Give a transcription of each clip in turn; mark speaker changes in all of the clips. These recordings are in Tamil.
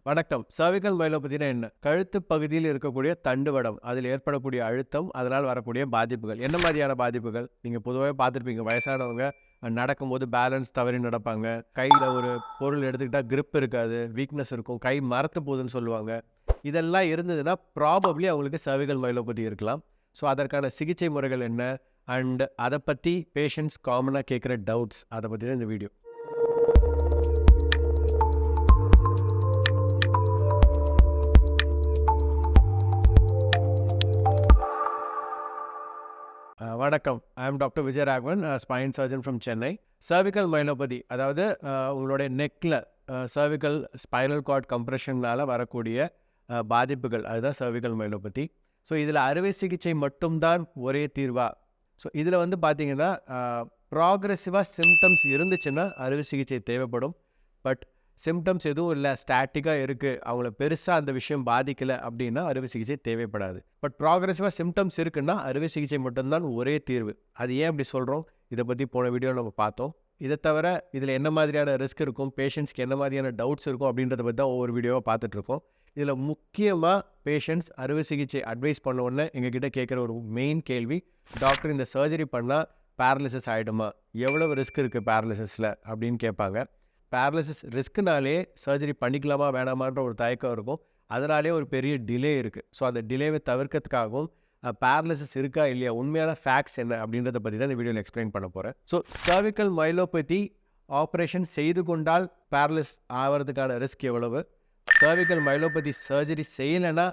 Speaker 1: வணக்கம். சர்விக்கல் மைலோபதினா என்ன? கழுத்து பகுதியில் இருக்கக்கூடிய தண்டுவடம். அதில் ஏற்படக்கூடிய அழுத்தம், அதனால் வரக்கூடிய பாதிப்புகள். என்ன மாதிரியான பாதிப்புகள்? நீங்க பொதுவாவே பார்த்திருப்பீங்க. வயசானவங்க நடக்கும்போது பேலன்ஸ் தவறி நடப்பாங்க. கையில ஒரு பொருள் எடுத்துக்கிட்டா கிரிப் இருக்காது. வீக்னஸ் இருக்கும். கை மரத்து போகுதுன்னு சொல்லுவாங்க. இதெல்லாம் இருந்ததுன்னா ப்ராபப்ளி அவங்களுக்கு சர்விக்கல் மைலோபதி இருக்கலாம். ஸோ அதற்கான சிகிச்சை முறைகள் என்ன? அண்ட் அத பத்தி பேஷண்ட்ஸ் காமனா கேட்கிற டவுட்ஸ். அத பத்தி தான் இந்த வீடியோ. வணக்கம். I am doctor Vijay Raghavan, spine surgeon from Chennai. Cervical myelopathy அதாவது உங்களுடைய நெக்கில் சர்விக்கல் ஸ்பைனல் கார்ட் கம்ப்ரெஷனால் வரக்கூடிய பாதிப்புகள், அதுதான் சர்விக்கல் மைலோபதி. ஸோ இதில் அறுவை சிகிச்சை மட்டும்தான் ஒரே தீர்வா? ஸோ இதில் வந்து பார்த்தீங்கன்னா ப்ராக்ரெசிவாக சிம்டம்ஸ் இருந்துச்சுன்னா அறுவை சிகிச்சை தேவைப்படும். பட் சிம்டம்ஸ் எதுவும் இல்லை, ஸ்டாட்டிக்காக இருக்குது, அவங்கள பெருசாக அந்த விஷயம் பாதிக்கலை அப்படின்னா அறுவை சிகிச்சை தேவைப்படாது. பட் ப்ராக்ரெசிவாக சிம்டம்ஸ் இருக்குன்னா அறுவை சிகிச்சை மட்டும்தான் ஒரே தீர்வு. அது ஏன் அப்படி சொல்கிறோம்? இதை பற்றி போன வீடியோவில் நம்ம பார்த்தோம். இதை தவிர இதில் என்ன மாதிரியான ரிஸ்க் இருக்கும், பேஷண்ட்ஸ்க்கு என்ன மாதிரியான டவுட்ஸ் இருக்கும் அப்படின்றத பற்றி தான் ஒவ்வொரு வீடியோவாக பார்த்துட்ருக்கோம். இதில் முக்கியமாக பேஷண்ட்ஸ் அறுவை சிகிச்சை அட்வைஸ் பண்ண உடனே எங்ககிட்ட கேட்குற ஒரு மெயின் கேள்வி, டாக்டர் இந்த சர்ஜரி பண்ணால் பேரலிசிஸ் ஆகிடுமா, எவ்வளவு ரிஸ்க் இருக்குது பேரலிசிஸில் அப்படின்னு கேட்பாங்க. பேரலிசிஸ் ரிஸ்க்குனாலே சர்ஜரி பண்ணிக்கலாமா வேணாமான்ற ஒரு தயக்கம் இருக்கும். அதனாலே ஒரு பெரிய டிலே இருக்குது. ஸோ அந்த டிலேவை தவிர்க்கிறதுக்காகவும் பேரலிசிஸ் இருக்கா இல்லையா, உண்மையான ஃபேக்ட்ஸ் என்ன அப்படின்றத பற்றி தான் இந்த வீடியோவில் எக்ஸ்பிளைன் பண்ண போகிறேன். ஸோ சர்விக்கல் மைலோபதி ஆப்ரேஷன் செய்து கொண்டால் பேரலிஸ் ஆகிறதுக்கான ரிஸ்க் எவ்வளவு, சர்விக்கல் மைலோபதி சர்ஜரி செய்யலைன்னா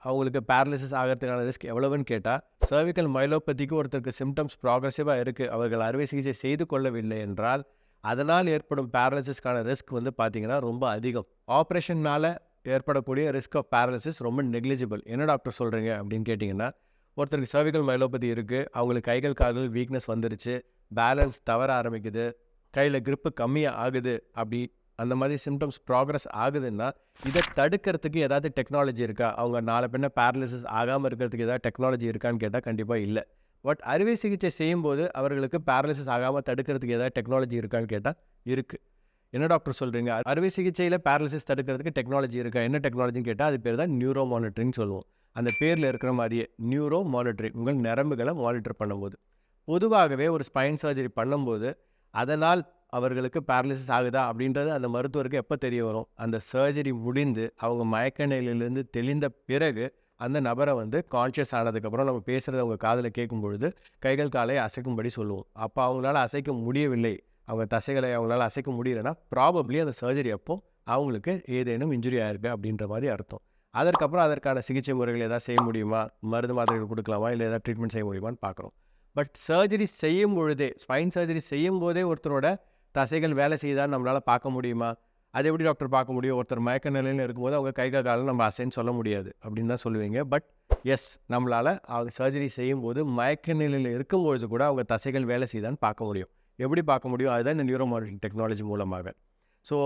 Speaker 1: அவங்களுக்கு பேரலிசிஸ் ஆகிறதுக்கான ரிஸ்க் எவ்வளவுன்னு கேட்டால், சர்விக்கல் மைலோபதிக்கு ஒருத்தருக்கு சிம்டம்ஸ் ப்ராக்ரெசிவாக இருக்குது, அவர்கள் அறுவை சிகிச்சை செய்து கொள்ளவில்லை என்றால் அதனால் ஏற்படும் பேரலிசிஸ்க்கான ரிஸ்க் வந்து பார்த்திங்கன்னா ரொம்ப அதிகம். ஆப்ரேஷனால் ஏற்படக்கூடிய ரிஸ்க் ஆஃப் பேரலிசிஸ் ரொம்ப நெக்லிஜிபிள். என்ன டாக்டர் சொல்கிறீங்க அப்படின்னு கேட்டிங்கன்னா, ஒருத்தருக்கு சர்விக்கல் மைலோபதி இருக்குது, அவங்களுக்கு கைகள் கால்கள் வீக்னஸ் வந்துருச்சு, பேலன்ஸ் தவற ஆரம்பிக்குது, கையில் கிரிப்பு கம்மியாக ஆகுது, அப்படி அந்த மாதிரி சிம்டம்ஸ் ப்ராக்ரஸ் ஆகுதுன்னா இதை தடுக்கிறதுக்கு ஏதாவது டெக்னாலஜி இருக்கா, அவங்க நாளை பின்ன பேரலிசிஸ் ஆகாமல் இருக்கிறதுக்கு ஏதாவது டெக்னாலஜி இருக்கான்னு கேட்டால் கண்டிப்பாக இல்லை. பட் அறுவை சிகிச்சை செய்யும்போது அவர்களுக்கு பேரலிசிஸ் ஆகாமல் தடுக்கிறதுக்கு ஏதாவது டெக்னாலஜி இருக்கான்னு கேட்டால் இருக்குது. என்ன டாக்டர் சொல்கிறீங்க, அறுவை சிகிச்சையில் பேரலிசிஸ் தடுக்கிறதுக்கு டெக்னாலஜி இருக்கா, என்ன டெக்னாலஜின்னு கேட்டால் அது பேர் தான் நியூரோ மானிட்டரிங் சொல்லுவோம். அந்த பேரில் இருக்கிற மாதிரியே நியூரோ மானிட்டரிங், உங்கள் நரம்புகளை மானிட்டர் பண்ணும்போது. பொதுவாகவே ஒரு ஸ்பைன் சர்ஜரி பண்ணும்போது அதனால் அவர்களுக்கு பேரலிசிஸ் ஆகுதா அப்படின்றது அந்த மருத்துவருக்கு எப்போ தெரிய வரும், அந்த சர்ஜரி முடிந்து அவங்க மயக்க நிலையிலிருந்து தெளிந்த பிறகு அந்த நபரை வந்து கான்ஷியஸ் ஆனதுக்கப்புறம் நம்ம பேசுகிறத அவங்க காதில் கேட்கும் பொழுது கைகள் காலை அசைக்கும்படி சொல்லுவோம். அப்போ அவங்களால அசைக்க முடியவில்லை, அவங்க தசைகளை அவங்களால அசைக்க முடியலைன்னா ப்ராபப்ளி அந்த சர்ஜரி அப்போ அவங்களுக்கு ஏதேனும் இன்ஜுரி ஆயிருக்கு அப்படின்ற மாதிரி அர்த்தம். அதற்கப்புறம் அதற்கான சிகிச்சை முறைகள் எதாவது செய்ய முடியுமா, மருந்து மாத்திரைகள் கொடுக்கலாமா, இல்லை ஏதாவது ட்ரீட்மெண்ட் செய்ய முடியுமான்னு பார்க்குறோம். பட் சர்ஜரி செய்யும் பொழுதே, ஸ்பைன் சர்ஜரி செய்யும் போதே ஒருத்தரோட தசைகள் வேலை செய்யுதான்னு நம்மளால் பார்க்க முடியுமா? அது எப்படி டாக்டர் பார்க்க முடியும்? ஒருத்தர் மயக்க நிலையில் இருக்கும்போது அவங்க கைகள் காலம் நம்ம அசைன்னு சொல்ல முடியாது அப்படின்னு தான் சொல்லுவீங்க. பட் எஸ், நம்மளால் அவங்க சர்ஜரி செய்யும்போது மயக்க நிலையில் இருக்கும்பொழுது கூட அவங்க தசைகள் வேலை செய்யுதான்னு பார்க்க முடியும். எப்படி பார்க்க முடியும்? அதுதான் இந்த நியூரோ மானிட்டரிங் டெக்னாலஜி மூலமாக. ஸோ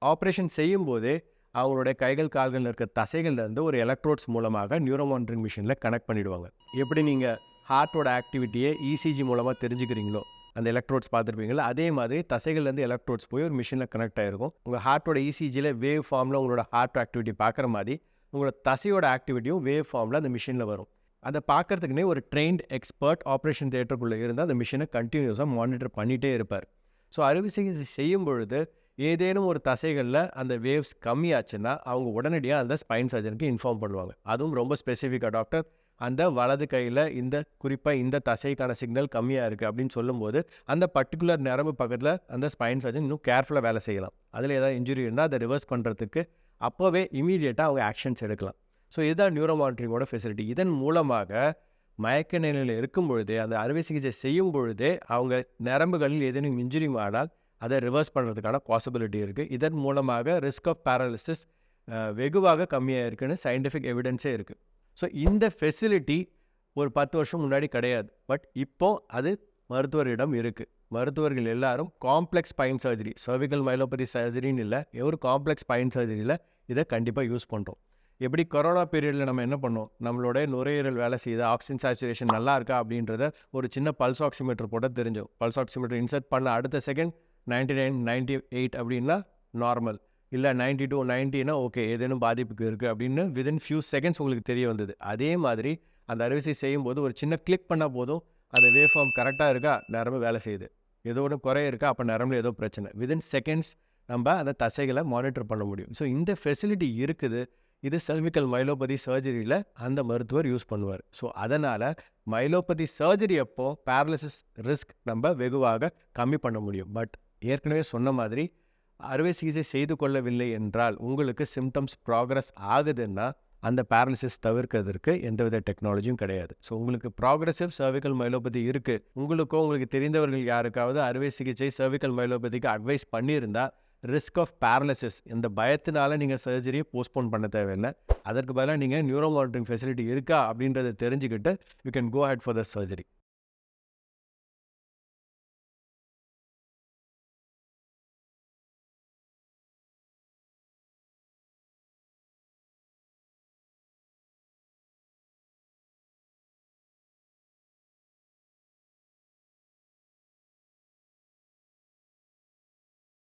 Speaker 1: ஆப்ரேஷன் செய்யும்போதே அவங்களுடைய கைகள் கால்களில் இருக்க தசைகள்லேருந்து ஒரு எலக்ட்ரோட்ஸ் மூலமாக நியூரோ மானிட்டரிங் மிஷினில் கனெக்ட் பண்ணிவிடுவாங்க. எப்படி நீங்கள் ஹார்ட்டோட ஆக்டிவிட்டியை இசிஜி மூலமாக தெரிஞ்சுக்கிறீங்களோ, அந்த எலக்ட்ரோட்ஸ் பார்த்துருப்பீங்களா, அதே மாதிரி தசைகள்லேருந்து எலக்ட்ரோட்ஸ் போய் ஒரு மிஷினில் கனெக்ட் ஆகிருக்கும். உங்கள் ஹார்ட்டோட இசிஜியில் வேவ் ஃபார்மில் உங்களோட ஹார்ட் ஆக்டிவிட்டி பார்க்குற மாதிரி உங்களோட தசையோட ஆக்டிவிட்டியும் வேவ் ஃபார்மில் அந்த மிஷினில் வரும். அதை பார்க்குறதுக்குனே ஒரு ட்ரெயின்ட் எக்ஸ்பர்ட் ஆப்ரேஷன் தியேட்டருக்குள்ளே இருந்து அந்த மிஷினை கண்டினியூஸாக மானிட்டர் பண்ணிகிட்டே இருப்பார். ஸோ அறுவை சிகிச்சை செய்யும் பொழுது ஏதேனும் ஒரு தசைகளில் அந்த வேவ்ஸ் கம்மியாச்சுன்னா அவங்க உடனடியாக அந்த ஸ்பைன் சர்ஜனுக்கு இன்ஃபார்ம் பண்ணுவாங்க. அதுவும் ரொம்ப ஸ்பெசிஃபிக்காக, டாக்டர் அந்த வலது கையில் இந்த குறிப்பாக இந்த தசைக்கான சிக்னல் கம்மியாக இருக்குது அப்படின்னு சொல்லும்போது அந்த பர்டிகுலர் நரம்பு பக்கத்தில் அந்த ஸ்பைன் சர்ஜன் இன்னும் கேர்ஃபுல்லாக வேலை செய்யலாம். அதில் ஏதாவது இன்ஜுரி இருந்தால் அதை ரிவர்ஸ் பண்ணுறதுக்கு அப்போவே இமீடியட்டாக அவங்க ஆக்ஷன்ஸ் எடுக்கலாம். ஸோ இதுதான் நியூரோ மானிட்டரிங்கோட ஃபெசிலிட்டி. இதன் மூலமாக மயக்க நிலையில் இருக்கும் பொழுதே, அந்த அறுவை சிகிச்சை செய்யும் பொழுதே அவங்க நரம்புகளில் ஏதேனும் இன்ஜுரி ஆனால் அதை ரிவர்ஸ் பண்ணுறதுக்கான பாசிபிலிட்டி இருக்குது. இதன் மூலமாக ரிஸ்க் ஆஃப் பேரலிசிஸ் வெகுவாக கம்மியாக இருக்குன்னு சயின்டிஃபிக் எவிடன்ஸே இருக்குது. ஸோ இந்த ஃபெசிலிட்டி ஒரு 10 வருஷம் முன்னாடி கிடையாது. பட் இப்போது அது மருத்துவரிடம் இருக்குது. மருத்துவர்கள் எல்லாரும் complex spine surgery, cervical myelopathy சர்ஜரின்னு இல்லை, ஒரு காம்ப்ளெக்ஸ் ஸ்பைன் சர்ஜரியில் இதை கண்டிப்பாக யூஸ் பண்ணுறோம். எப்படி கொரோனா பீரியடில் நம்ம என்ன பண்ணோம், நம்மளோட நுரையீரல் வேலை செய்யுது, ஆக்சிஜன் சேச்சுரேஷன் நல்லா இருக்கா அப்படின்றத ஒரு சின்ன பல்ஸ் ஆக்சிமீட்டர் போட்டால் தெரிஞ்சோம். பல்ஸ் ஆக்சிமீட்டர் இன்சர்ட் பண்ண அடுத்த செகண்ட் 99, 98 அப்படின்னா நார்மல். இல்லை 90 ஓகே ஏதேனும் பாதிப்புக்கு இருக்குது அப்படின்னு வித்தின் ஃபியூ செகண்ட்ஸ் உங்களுக்கு தெரிய வந்தது. அதே மாதிரி அந்த அறுவை சிகிச்சை செய்யும்போது ஒரு சின்ன கிளிக் பண்ணால் போதும், அந்த வேவ் ஃபார்ம் கரெக்டாக இருக்கா, நரம்பு வேலை செய்யுது. ஏதோ ஒன்று குறை இருக்கா, அப்போ நரம்புல ஏதோ பிரச்சனை. வித்தின் செகண்ட்ஸ் நம்ம அந்த தசைகளை மானிட்டர் பண்ண முடியும். ஸோ இந்த ஃபெசிலிட்டி இருக்குது. இது செர்விக்கல் மைலோபதி சர்ஜரியில் அந்த மருத்துவர் யூஸ் பண்ணுவார். ஸோ அதனால் மைலோபதி சர்ஜரி அப்போ பேரலிசிஸ் ரிஸ்க் நம்ம வெகுவாக கம்மி பண்ண முடியும். பட் ஏற்கனவே சொன்ன மாதிரி அறுவை சிகிச்சை செய்து கொள்ளவில்லை என்றால் உங்களுக்கு சிம்டம்ஸ் ப்ராக்ரஸ் ஆகுதுன்னா அந்த பேரலிசிஸ் தவிர்க்கிறதுக்கு எந்தவித டெக்னாலஜியும் கிடையாது. ஸோ உங்களுக்கு ப்ராக்ரஸிவ் சர்விக்கல் மைலோபதி இருக்குது, உங்களுக்கோ உங்களுக்கு தெரிந்தவர்கள் யாருக்காவது அறுவை சிகிச்சை சர்விக்கல் மைலோபதிக்கு அட்வைஸ் பண்ணியிருந்தால் ரிஸ்க் ஆஃப் பேரலிசிஸ் இந்த பயத்தினால நீங்கள் சர்ஜரியை போஸ்ட்போன் பண்ண தேவையில்லை. அதற்கு பதிலாக நீங்கள் நியூரோ மானிட்டரிங் ஃபெசிலிட்டி இருக்கா அப்படின்றத தெரிஞ்சுக்கிட்டு you can go ahead for the surgery.